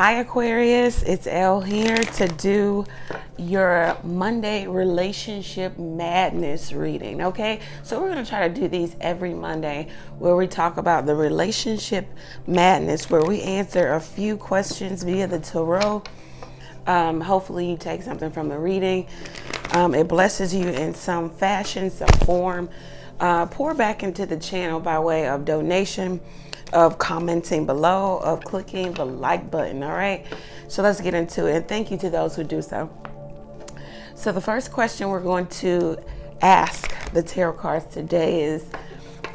Hi Aquarius, it's Elle here to do your Monday relationship madness reading, okay? So we're going to try to do these every Monday where we talk about the relationship madness, where we answer a few questions via the tarot. Hopefully you take something from the reading. It blesses you in some fashion, some form. Pour back into the channel by way of donation, of commenting below, of clicking the like button. All right, so let's get into it, and thank you to those who do so. So the first question we're going to ask the tarot cards today is,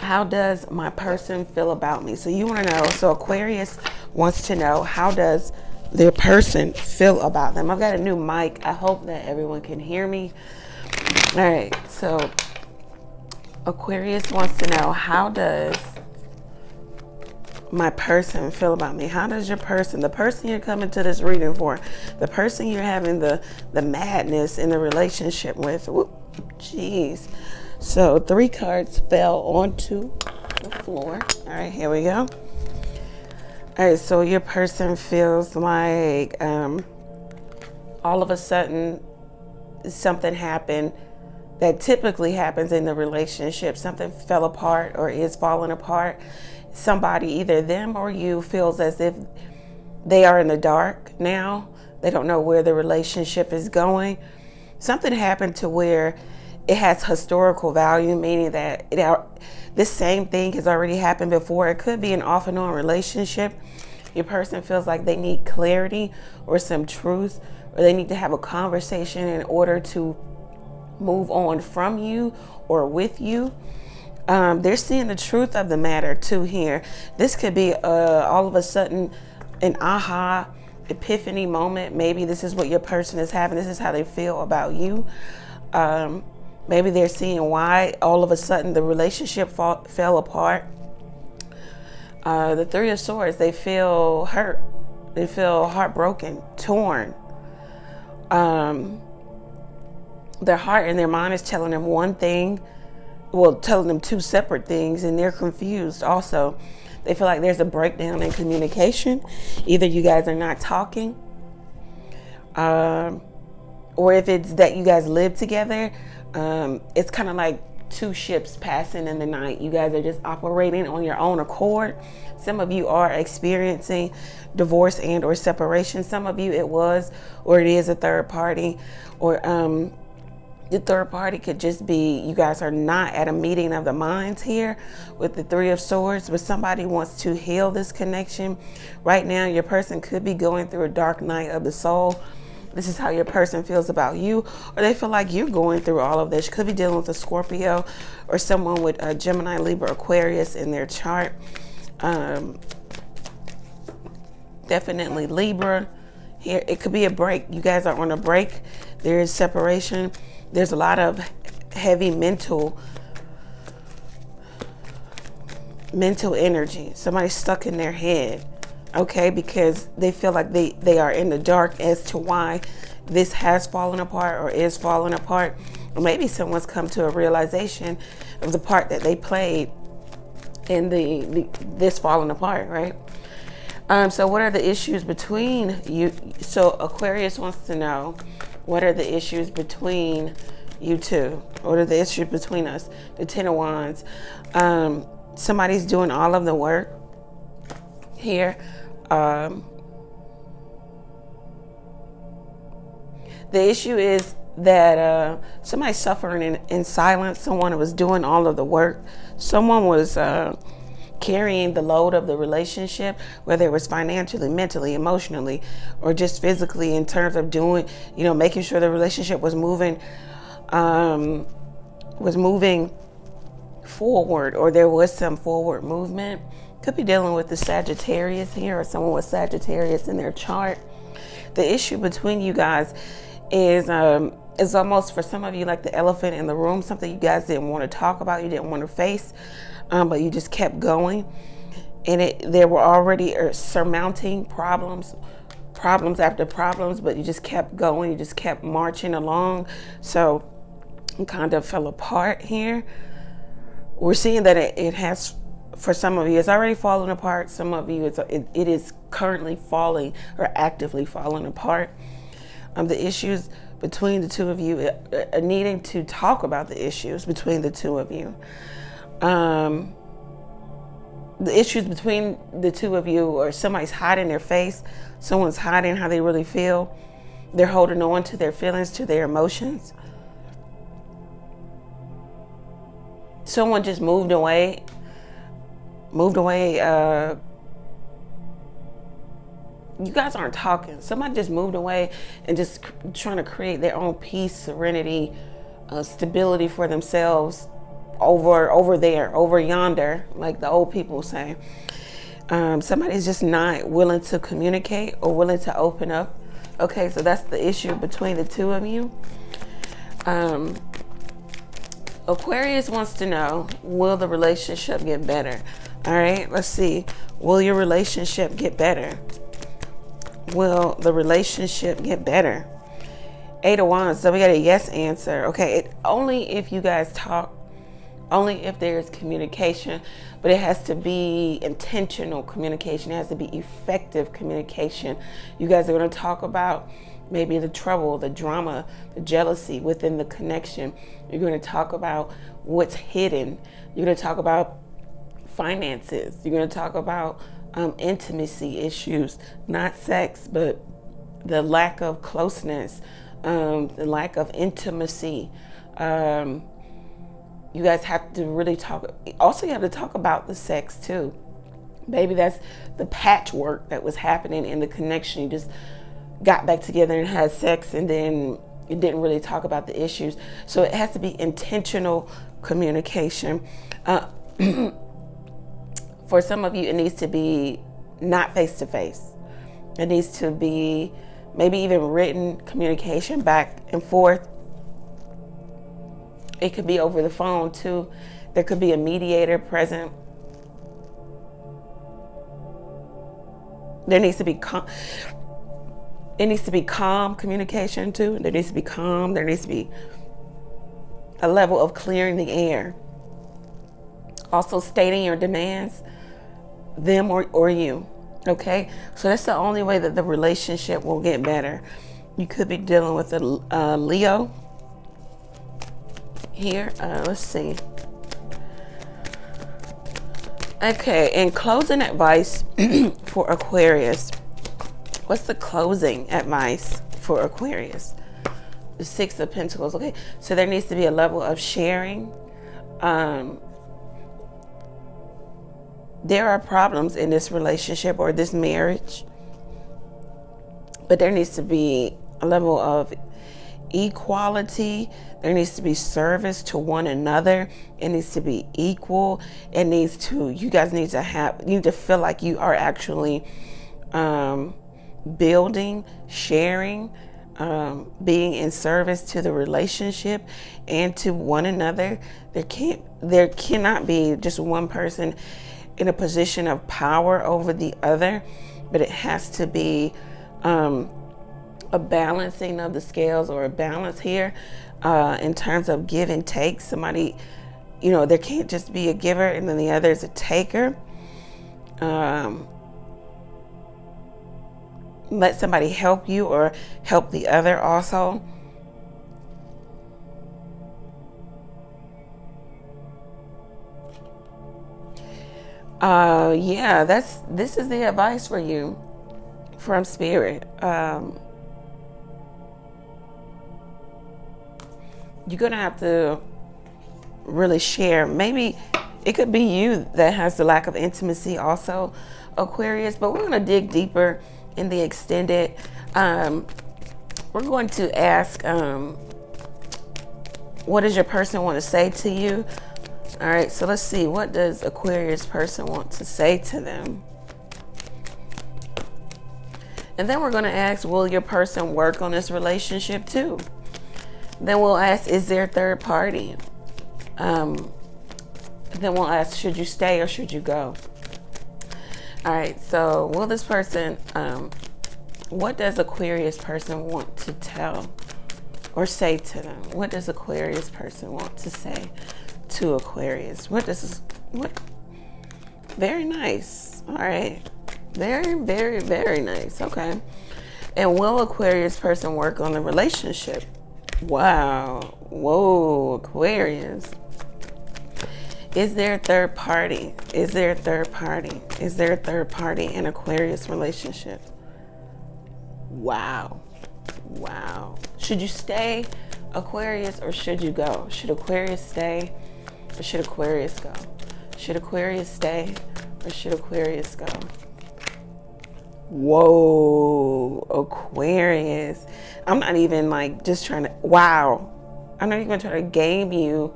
how does my person feel about me? So you want to know, so Aquarius wants to know, how does their person feel about them? I've got a new mic. I hope that everyone can hear me. All right, so Aquarius wants to know, how does my person feel about me? How does your person, the person you're coming to this reading for, the person you're having the madness in the relationship with, jeez. So 3 cards fell onto the floor. All right, here we go. All right, so your person feels like all of a sudden something happened that typically happens in the relationship. Something fell apart or is falling apart. Somebody, either them or you, feels as if they are in the dark now. They don't know where the relationship is going. Something happened to where it has historical value, meaning that this same thing has already happened before. It could be an off and on relationship. Your person feels like they need clarity or some truth, or they need to have a conversation in order to move on from you or with you. They're seeing the truth of the matter too here. This could be all of a sudden an aha epiphany moment. Maybe this is what your person is having. This is how they feel about you. Maybe they're seeing why all of a sudden the relationship fell apart. The 3 of Swords, they feel hurt. They feel heartbroken, torn. Their heart and their mind is telling them one thing, well, telling them 2 separate things, and they're confused also. They feel like there's a breakdown in communication. Either you guys are not talking, or if it's that you guys live together, it's kind of like 2 ships passing in the night. You guys are just operating on your own accord. Some of you are experiencing divorce and or separation. Some of you it was or it is a third party, or the third party could just be you guys are not at a meeting of the minds here with the 3 of Swords, but somebody wants to heal this connection. Right now, your person could be going through a dark night of the soul. This is how your person feels about you, or they feel like you're going through all of this. You could be dealing with a Scorpio or someone with a Gemini, Libra, Aquarius in their chart. Definitely Libra. Here, it could be a break. You guys are on a break. There is separation. There's a lot of heavy mental energy. Somebody's stuck in their head, okay, because they feel like they are in the dark as to why this has fallen apart or is falling apart. Or maybe someone's come to a realization of the part that they played in this falling apart, right? So what are the issues between you? So Aquarius wants to know, what are the issues between you two? What are the issues between us? The 10 of Wands. Somebody's doing all of the work here. The issue is that somebody's suffering in silence. Someone was doing all of the work. Someone was carrying the load of the relationship, whether it was financially, mentally, emotionally, or just physically, in terms of doing, making sure the relationship was moving forward, or there was some forward movement. Could be dealing with the Sagittarius here, or someone with Sagittarius in their chart. The issue between you guys is almost, for some of you, like the elephant in the room, something you guys didn't want to talk about, you didn't want to face, but you just kept going. And there were already surmounting problems after problems, but you just kept going, you just kept marching along. So it kind of fell apart here. We're seeing that it has for some of you, it's already falling apart. Some of you, it is currently falling or actively falling apart. The issues between the two of you, needing to talk about the issues between the two of you. The issues between the two of you, or somebody's hiding their face, someone's hiding how they really feel. They're holding on to their feelings, to their emotions. Someone just moved away. You guys aren't talking. Somebody just moved away and just trying to create their own peace, serenity, stability for themselves over there, over yonder, like the old people say. Somebody's just not willing to communicate or willing to open up. Okay, so that's the issue between the two of you. Aquarius wants to know, will the relationship get better? All right, let's see. Will your relationship get better? Will the relationship get better? 8 of Wands, so we got a yes answer. Okay, only if you guys talk, only if there's communication, but it has to be intentional communication. It has to be effective communication. You guys are going to talk about maybe the trouble, the drama, the jealousy within the connection. You're going to talk about what's hidden. You're going to talk about finances. You're going to talk about intimacy issues, not sex, but the lack of closeness, the lack of intimacy. You guys have to really talk. Also, you have to talk about the sex too. Maybe that's the patchwork that was happening in the connection. You just got back together and had sex, and then you didn't really talk about the issues. So it has to be intentional communication. For some of you, it needs to be not face-to-face. It needs to be maybe even written communication back and forth. It could be over the phone too. There could be a mediator present. There needs to be calm communication too. There needs to be calm. There needs to be a level of clearing the air. Also stating your demands, them or you. Okay, so that's the only way that the relationship will get better. You could be dealing with a Leo here. Let's see. Okay, and closing advice for Aquarius. What's the closing advice for Aquarius? The 6 of Pentacles. Okay, so there needs to be a level of sharing. There are problems in this relationship or this marriage, but there needs to be a level of equality. There needs to be service to one another. It needs to be equal. It needs to, you guys need to feel like you are actually building, sharing, being in service to the relationship and to one another. There cannot be just one person in a position of power over the other, but it has to be a balancing of the scales, or a balance here in terms of give and take. Somebody, you know, there can't just be a giver and then the other is a taker. Let somebody help you or help the other also. Yeah, this is the advice for you from Spirit. You're gonna have to really share. Maybe it could be you that has the lack of intimacy also, Aquarius, but we're gonna dig deeper in the extended. We're going to ask, what does your person want to say to you? All right, so let's see. What does Aquarius person want to say to them? And then we're going to ask, will your person work on this relationship too? Then we'll ask, is there a third party? Then we'll ask, should you stay or should you go? All right, so will this person, what does Aquarius person want to tell or say to them? What does Aquarius person want to say to Aquarius? What Very nice. All right. Very, very, very nice. Okay. And will Aquarius person work on the relationship? Wow. Whoa, Aquarius. Is there a third party? Is there a third party? Is there a third party in Aquarius relationship? Wow. Wow. Should you stay, Aquarius, or should you go? Should Aquarius stay or should Aquarius go? Should Aquarius stay or should Aquarius go? Whoa, Aquarius. I'm not even like just trying to, wow. I'm not even trying to game you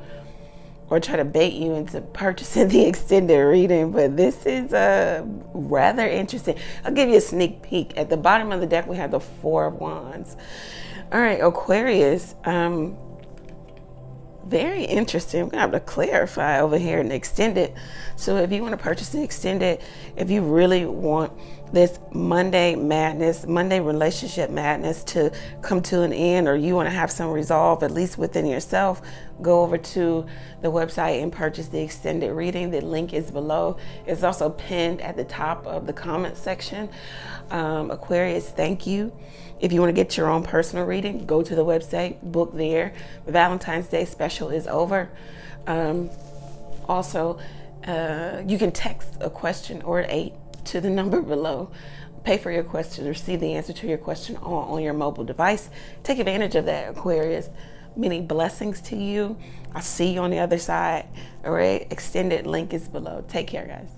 or try to bait you into purchasing the extended reading, but this is rather interesting. I'll give you a sneak peek. At the bottom of the deck, we have the Four of Wands. All right, Aquarius, very interesting. We're gonna have to clarify over here in the extended. So if you want to purchase the extended, if you really want this Monday madness, Monday relationship madness to come to an end, or you want to have some resolve, at least within yourself, go over to the website and purchase the extended reading. The link is below. It's also pinned at the top of the comment section. Aquarius, thank you. If you want to get your own personal reading, go to the website, book there. The Valentine's Day special is over. Also, you can text a question or 8 to the number below. Pay for your question, receive the answer to your question on your mobile device. Take advantage of that, Aquarius. Many blessings to you. I'll see you on the other side. All right, extended link is below. Take care, guys.